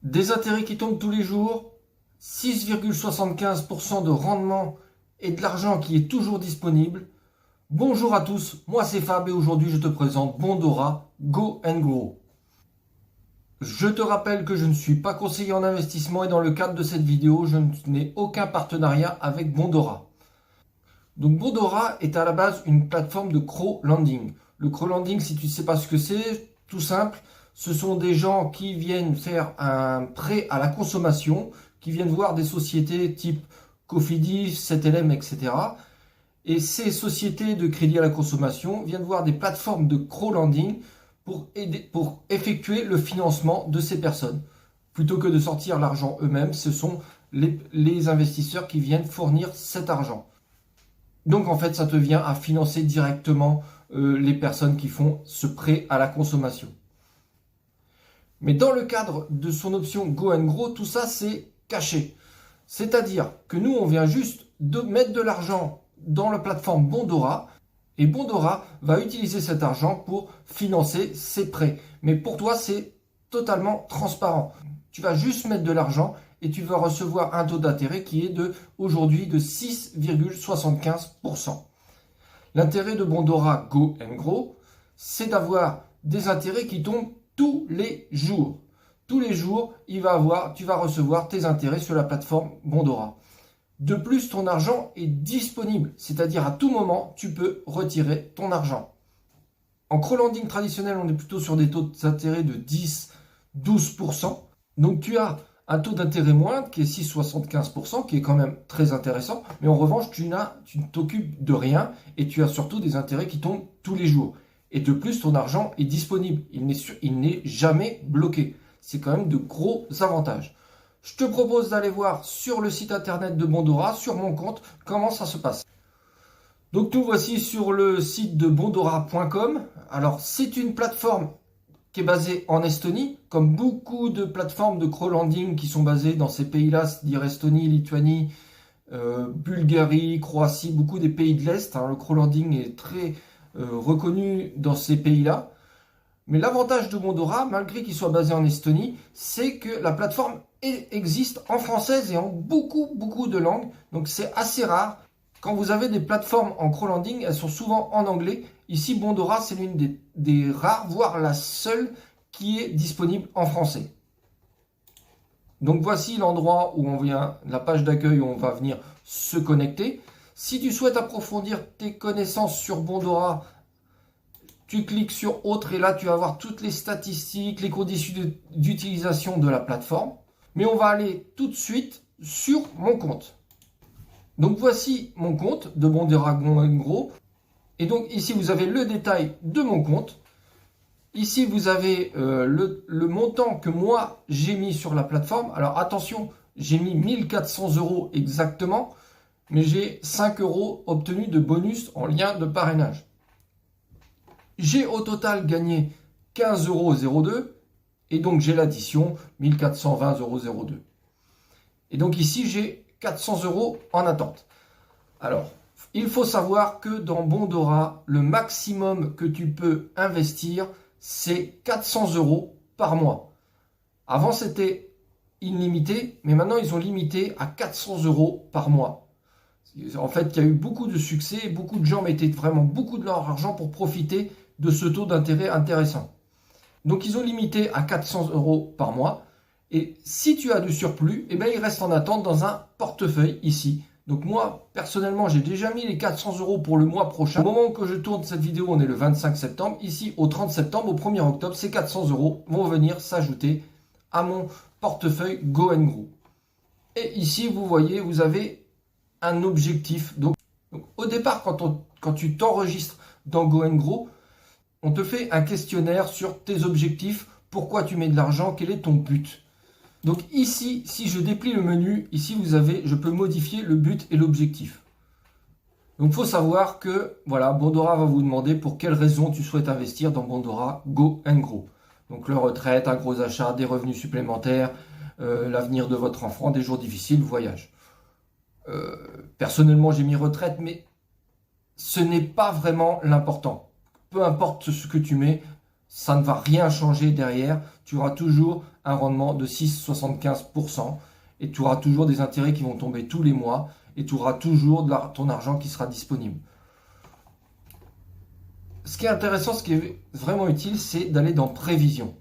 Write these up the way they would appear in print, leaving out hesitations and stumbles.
Des intérêts qui tombent tous les jours, 6,75% de rendement et de l'argent qui est toujours disponible. Bonjour à tous, moi c'est Fab et aujourd'hui je te présente Bondora Go and Grow. Je te rappelle que je ne suis pas conseiller en investissement et dans le cadre de cette vidéo, je n'ai aucun partenariat avec Bondora. Donc Bondora est à la base une plateforme de crowdlending. Le crowdlending, si tu ne sais pas ce que c'est, tout simple, ce sont des gens qui viennent faire un prêt à la consommation, qui viennent voir des sociétés type Cofidis, 7LM, etc. Et ces sociétés de crédit à la consommation viennent voir des plateformes de crowdlending pour effectuer le financement de ces personnes. Plutôt que de sortir l'argent eux-mêmes, ce sont les investisseurs qui viennent fournir cet argent. Donc en fait, ça te vient à financer directement les personnes qui font ce prêt à la consommation. Mais dans le cadre de son option Go and Grow, tout ça c'est caché. C'est-à-dire que nous, on vient juste de mettre de l'argent dans la plateforme Bondora et Bondora va utiliser cet argent pour financer ses prêts. Mais pour toi, c'est totalement transparent. Tu vas juste mettre de l'argent et tu vas recevoir un taux d'intérêt qui est aujourd'hui de 6,75%. L'intérêt de Bondora Go and Grow, c'est d'avoir des intérêts qui tombent tous les jours. Tous les jours, tu vas recevoir tes intérêts sur la plateforme Bondora. De plus, ton argent est disponible, c'est-à-dire à tout moment, tu peux retirer ton argent. En crowdlending traditionnel, on est plutôt sur des taux d'intérêt de 10-12%. Donc tu as un taux d'intérêt moindre qui est 6,75%, qui est quand même très intéressant. Mais en revanche, tu ne t'occupes de rien et tu as surtout des intérêts qui tombent tous les jours. Et de plus, ton argent est disponible. Il n'est jamais bloqué. C'est quand même de gros avantages. Je te propose d'aller voir sur le site internet de Bondora, sur mon compte, comment ça se passe. Donc nous voici sur le site de bondora.com. Alors c'est une plateforme qui est basée en Estonie, comme beaucoup de plateformes de crowdlending qui sont basées dans ces pays-là, c'est-à-dire Estonie, Lituanie, Bulgarie, Croatie, beaucoup des pays de l'Est. Le crowdlending est très reconnu dans ces pays-là. Mais l'avantage de Bondora, malgré qu'il soit basé en Estonie, c'est que la plateforme existe en française et en beaucoup de langues. Donc c'est assez rare. Quand vous avez des plateformes en crowdlending, elles sont souvent en anglais. Ici, Bondora, c'est l'une des rares, voire la seule, qui est disponible en français. Donc voici l'endroit où on vient, la page d'accueil où on va venir se connecter. Si tu souhaites approfondir tes connaissances sur Bondora, tu cliques sur Autre et là, tu vas voir toutes les statistiques, les conditions d'utilisation de la plateforme. Mais on va aller tout de suite sur mon compte. Donc voici mon compte de Bondora Go and Grow. Et donc ici, vous avez le détail de mon compte. Ici, vous avez le montant que moi, j'ai mis sur la plateforme. Alors attention, j'ai mis 1400 € exactement, mais j'ai 5 € obtenus de bonus en lien de parrainage. J'ai au total gagné 15,02 € et donc j'ai l'addition 1420,02 €. Et donc ici, j'ai 400 € en attente. Alors, il faut savoir que dans Bondora, le maximum que tu peux investir, c'est 400 € par mois. Avant, c'était illimité, mais maintenant, ils ont limité à 400 € par mois. En fait, il y a eu beaucoup de succès et beaucoup de gens mettaient vraiment beaucoup de leur argent pour profiter de ce taux d'intérêt intéressant. Donc, ils ont limité à 400 € par mois. Et si tu as du surplus, eh bien, il reste en attente dans un portefeuille ici. Donc moi, personnellement, j'ai déjà mis les 400 € pour le mois prochain. Au moment où je tourne cette vidéo, on est le 25 septembre. Ici, au 30 septembre, au 1er octobre, ces 400 € vont venir s'ajouter à mon portefeuille Go and Grow. Et ici, vous voyez, vous avez un objectif. Donc au départ, quand tu t'enregistres dans Go and Grow, on te fait un questionnaire sur tes objectifs, pourquoi tu mets de l'argent, quel est ton but. Donc ici, si je déplie le menu, ici je peux modifier le but et l'objectif. Donc il faut savoir que voilà, Bondora va vous demander pour quelles raisons tu souhaites investir dans Bondora Go and Grow. Donc le retraite, un gros achat, des revenus supplémentaires, l'avenir de votre enfant, des jours difficiles, voyage. Personnellement, j'ai mis retraite, mais ce n'est pas vraiment l'important. Peu importe ce que tu mets, ça ne va rien changer derrière. Tu auras toujours un rendement de 6,75% et tu auras toujours des intérêts qui vont tomber tous les mois et tu auras toujours ton argent qui sera disponible. Ce qui est intéressant, ce qui est vraiment utile, c'est d'aller dans prévision.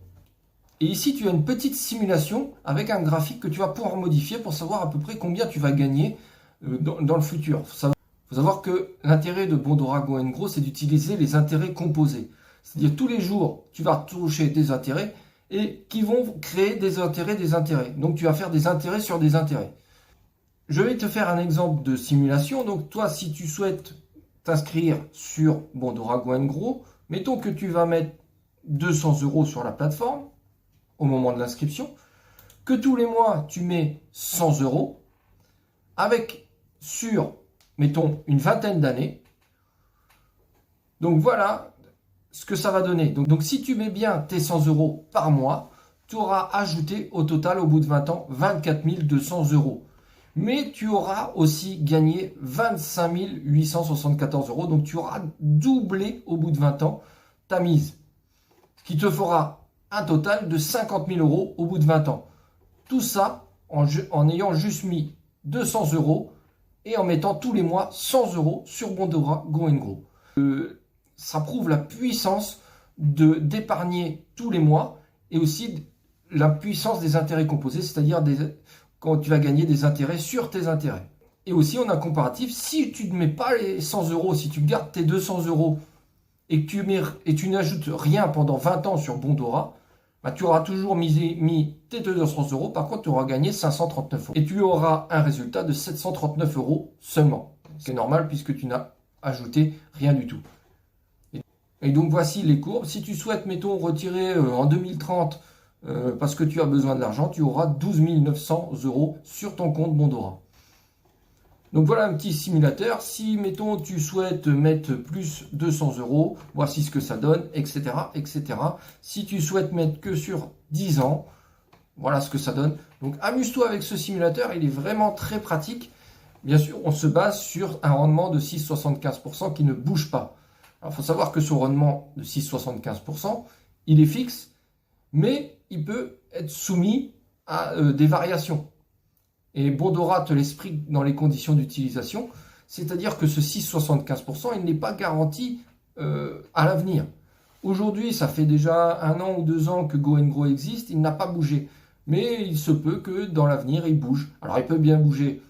Et ici, tu as une petite simulation avec un graphique que tu vas pouvoir modifier pour savoir à peu près combien tu vas gagner dans le futur. Il faut savoir que l'intérêt de Bondora Go & Grow, c'est d'utiliser les intérêts composés. C'est-à-dire tous les jours, tu vas toucher des intérêts et qui vont créer des intérêts. Donc tu vas faire des intérêts sur des intérêts. Je vais te faire un exemple de simulation. Donc toi, si tu souhaites t'inscrire sur Bondora Go & Grow, mettons que tu vas mettre 200 € sur la plateforme au moment de l'inscription, que tous les mois tu mets 100 € avec sur, mettons, une vingtaine d'années. Donc voilà ce que ça va donner. Donc si tu mets bien tes 100 € par mois, tu auras ajouté au total au bout de 20 ans 24 200 €. Mais tu auras aussi gagné 25 874 €. Donc tu auras doublé au bout de 20 ans ta mise. Ce qui te fera un total de 50 000 € au bout de 20 ans. Tout ça en ayant juste mis 200 € et en mettant tous les mois 100 € sur Bondora Go & Grow. Ça prouve la puissance d'épargner tous les mois et aussi la puissance des intérêts composés, c'est-à-dire quand tu vas gagner des intérêts sur tes intérêts. Et aussi, on a un comparatif, si tu ne mets pas les 100 €, si tu gardes tes 200 € et que tu n'ajoutes rien pendant 20 ans sur Bondora, bah, tu auras toujours mis tes 200 €, par contre tu auras gagné 539 €. Et tu auras un résultat de 739 € seulement. C'est normal puisque tu n'as ajouté rien du tout. Et donc voici les courbes. Si tu souhaites, mettons, retirer en 2030 parce que tu as besoin de l'argent, tu auras 12 900 € sur ton compte Bondora. Donc voilà un petit simulateur. Si, mettons, tu souhaites mettre plus 200 €, voici ce que ça donne, etc., etc. Si tu souhaites mettre que sur 10 ans, voilà ce que ça donne. Donc amuse-toi avec ce simulateur, il est vraiment très pratique. Bien sûr, on se base sur un rendement de 6,75% qui ne bouge pas. Alors, il faut savoir que ce rendement de 6,75%, il est fixe, mais il peut être soumis à des variations. Et Bondora te l'explique dans les conditions d'utilisation, c'est-à-dire que ce 6,75%, il n'est pas garanti à l'avenir. Aujourd'hui, ça fait déjà 1 an ou 2 ans que Go & Grow existe, il n'a pas bougé. Mais il se peut que dans l'avenir, il bouge. Alors, il peut bien bouger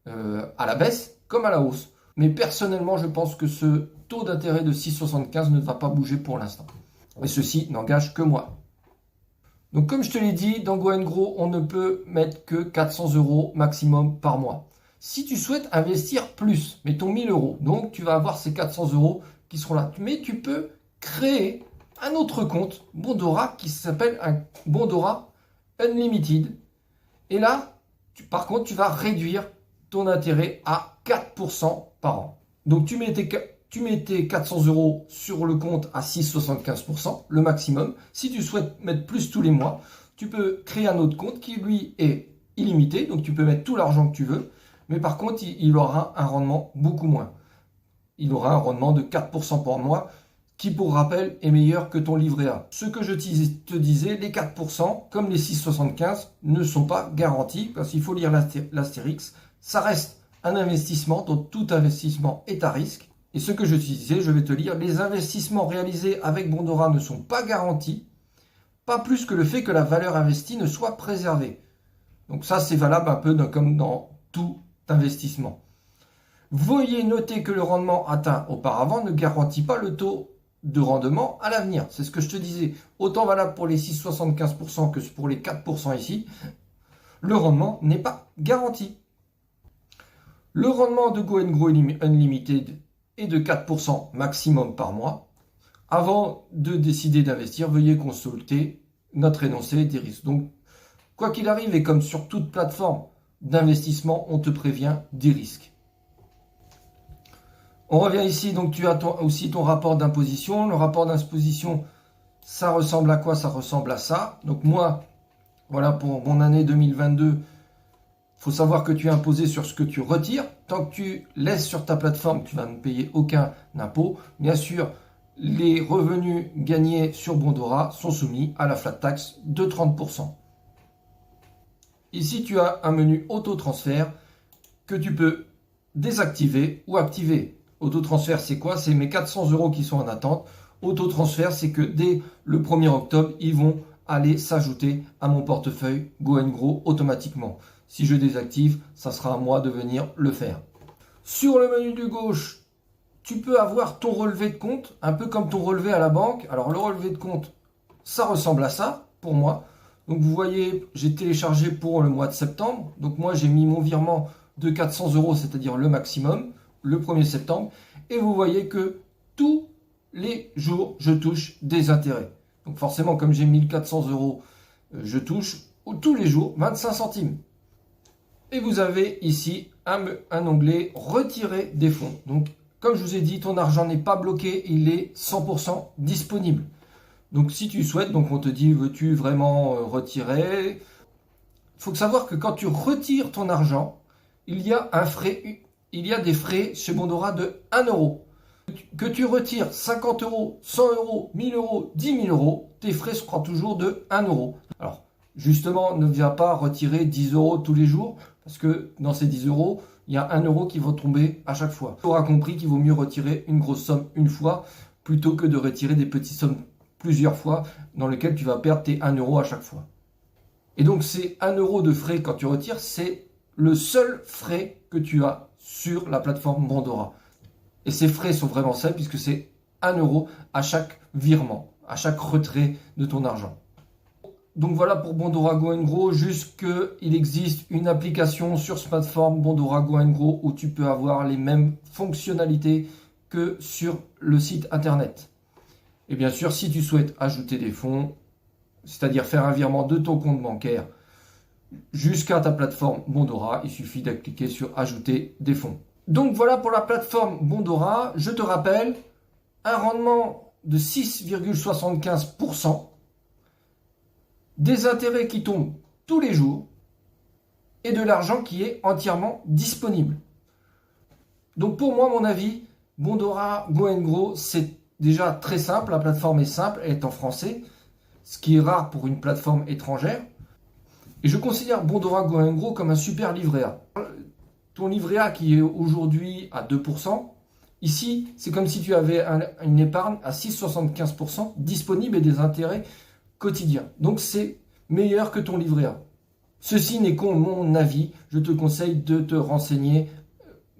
à la baisse comme à la hausse. Mais personnellement, je pense que ce taux d'intérêt de 6,75 ne va pas bouger pour l'instant. Et ceci n'engage que moi. Donc comme je te l'ai dit, dans Go & Grow, on ne peut mettre que 400 € maximum par mois. Si tu souhaites investir plus, mettons 1000 €, donc tu vas avoir ces 400 € qui seront là. Mais tu peux créer un autre compte Bondora qui s'appelle un Bondora Unlimited. Et là, par contre, tu vas réduire ton intérêt à 4% par an. Donc tu mets tes 400 € sur le compte à 6,75%, le maximum. Si tu souhaites mettre plus tous les mois, tu peux créer un autre compte qui lui est illimité, donc tu peux mettre tout l'argent que tu veux, mais par contre il aura un rendement beaucoup moins. Il aura un rendement de 4% par mois, qui pour rappel est meilleur que ton livret A. Ce que je te disais, les 4%, comme les 6,75, ne sont pas garantis, parce qu'il faut lire l'astérix. Ça reste un investissement, donc tout investissement est à risque. Et ce que je te disais, je vais te lire, les investissements réalisés avec Bondora ne sont pas garantis, pas plus que le fait que la valeur investie ne soit préservée. Donc ça, c'est valable un peu comme dans tout investissement. Veuillez noter que le rendement atteint auparavant ne garantit pas le taux de rendement à l'avenir. C'est ce que je te disais. Autant valable pour les 6,75% que pour les 4% ici. Le rendement n'est pas garanti. Le rendement de Go & Grow Unlimited est de 4% maximum par mois. Avant de décider d'investir, veuillez consulter notre énoncé des risques. Donc, quoi qu'il arrive, et comme sur toute plateforme d'investissement, on te prévient des risques. On revient ici, donc tu as aussi ton rapport d'imposition. Le rapport d'imposition, ça ressemble à quoi? Ça ressemble à ça. Donc moi, voilà pour mon année 2022, il faut savoir que tu es imposé sur ce que tu retires. Tant que tu laisses sur ta plateforme, tu vas ne payer aucun impôt. Bien sûr, les revenus gagnés sur Bondora sont soumis à la flat tax de 30%. Ici, tu as un menu auto-transfert que tu peux désactiver ou activer. Auto-transfert, c'est quoi? C'est mes 400 € qui sont en attente. Auto-transfert, c'est que dès le 1er octobre, ils vont aller s'ajouter à mon portefeuille Go & Grow automatiquement. Si je désactive, ça sera à moi de venir le faire. Sur le menu de gauche, tu peux avoir ton relevé de compte, un peu comme ton relevé à la banque. Alors le relevé de compte, ça ressemble à ça pour moi. Donc vous voyez, j'ai téléchargé pour le mois de septembre. Donc moi j'ai mis mon virement de 400 €, c'est-à-dire le maximum, le 1er septembre. Et vous voyez que tous les jours, je touche des intérêts. Donc forcément, comme j'ai 1400 €, je touche tous les jours 25 centimes. Et vous avez ici un onglet retirer des fonds. Donc comme je vous ai dit, ton argent n'est pas bloqué, il est 100% disponible. Donc si tu souhaites, donc on te dit, veux-tu vraiment retirer? Il faut savoir que quand tu retires ton argent, il y a des frais chez Bondora de 1 €. Que tu retires 50 €, 100 €, 1000 €, 10 000 €, tes frais seront toujours de 1 €. Alors justement, ne viens pas retirer 10 € tous les jours, parce que dans ces 10 €, il y a 1 € qui va tomber à chaque fois. Tu auras compris qu'il vaut mieux retirer une grosse somme une fois, plutôt que de retirer des petites sommes plusieurs fois, dans lesquelles tu vas perdre tes 1 € à chaque fois. Et donc ces 1 € de frais quand tu retires, c'est le seul frais que tu as sur la plateforme Bondora. Et ces frais sont vraiment simples, puisque c'est 1 € à chaque virement, à chaque retrait de ton argent. Donc voilà pour Bondora Go & Grow, juste qu'il existe une application sur smartphone Bondora Go & Grow où tu peux avoir les mêmes fonctionnalités que sur le site internet. Et bien sûr, si tu souhaites ajouter des fonds, c'est-à-dire faire un virement de ton compte bancaire jusqu'à ta plateforme Bondora, il suffit de cliquer sur ajouter des fonds. Donc voilà pour la plateforme Bondora. Je te rappelle, un rendement de 6,75%, des intérêts qui tombent tous les jours et de l'argent qui est entièrement disponible. Donc pour moi, mon avis, Bondora Go & Grow, c'est déjà très simple. La plateforme est simple, elle est en français, ce qui est rare pour une plateforme étrangère. Et je considère Bondora Go & Grow comme un super livret A. Ton livret A qui est aujourd'hui à 2%, ici, c'est comme si tu avais une épargne à 6,75% disponible et des intérêts quotidiens. Donc c'est meilleur que ton livret A. Ceci n'est qu'un mon avis. Je te conseille de te renseigner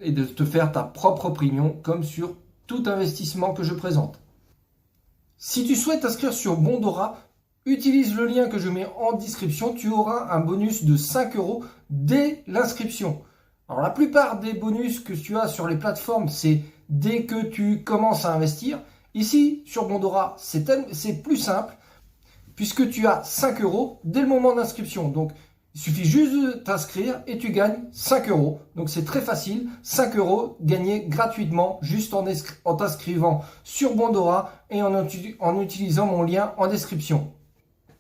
et de te faire ta propre opinion, comme sur tout investissement que je présente. Si tu souhaites t'inscrire sur Bondora, utilise le lien que je mets en description. Tu auras un bonus de 5 € dès l'inscription. Alors la plupart des bonus que tu as sur les plateformes, c'est dès que tu commences à investir. Ici, sur Bondora, c'est plus simple, puisque tu as 5 € dès le moment d'inscription. Donc, il suffit juste de t'inscrire et tu gagnes 5 €. Donc, c'est très facile. 5 € gagnés gratuitement juste en t'inscrivant sur Bondora et en utilisant mon lien en description.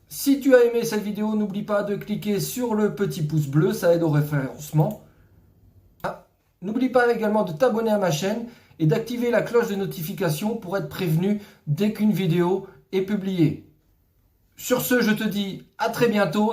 Si tu as aimé cette vidéo, n'oublie pas de cliquer sur le petit pouce bleu, ça aide au référencement. N'oublie pas également de t'abonner à ma chaîne et d'activer la cloche de notification pour être prévenu dès qu'une vidéo est publiée. Sur ce, je te dis à très bientôt.